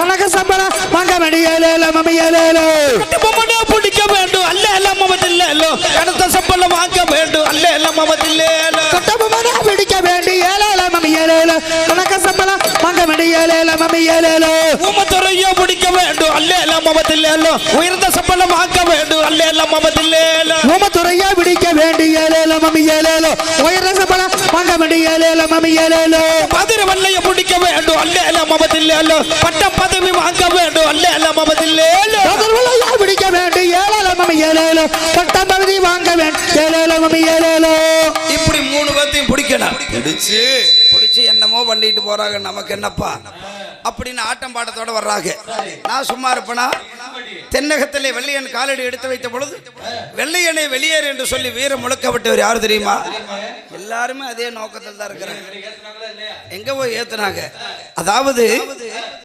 உனக்கு சம்பளம் வாங்க வேண்டியல மம்மியல பொம்மனே பிடிக்க வேண்டும் அல்ல எல்லாம் மமதில்லேலோ கணத்த சம்பளம் வாங்க வேண்டும் அல்ல எல்லாம் மமதில்லேலோ கட்ட பொம்மனே பிடிக்க வேண்டியல மம்மியல உனக்கு சம்பளம் வாங்க வேண்டியல மம்மியல ஊமத்துறையோ பிடிக்க வேண்டும் அல்ல எல்லாம் மமதில்லேலோ உயர்ந்த சம்பளம் வாங்க வேண்டும் அல்ல எல்லாம் மமதில்லேலோ ஊமத்துறையா பிடிக்க வேண்டியல மம்மியல உயர்ந்த சம்பளம் வாங்க வேண்டியல மம்மியல மதுரை வல்லைய பிடிக்க வேண்டும் அல்ல எல்லாம் மமதில்லேலோ பட்டம் பதவி வாங்க வேண்டும் அல்ல எல்லாம் மமதில்லேலோ மதுரையா பிடிக்க வேண்டியல மம்மியல பட்டம் பதவி வாங்க வேண்டியல மம்மியல இப்படி மூணு பேர்த்தையும் பிடிக்கணும் பிடிச்சு என்னமோ பண்ணிட்டு போறாங்க நமக்கு என்னப்பா அப்படின்னு ஆட்டம் பாட்டத்தோட வர்றாங்க நான் சும்மா இருப்பேனா தென்னகத்திலே வெள்ளையன் காலடி எடுத்து வைத்த பொழுது வெள்ளையனை வெளியேறு என்று சொல்லி வீரம் முழுக்க விட்டவர் யாரு தெரியுமா எல்லாருமே அதே நோக்கத்தில் தான் இருக்கிறாங்க எங்க போய் ஏத்துனாங்க அதாவது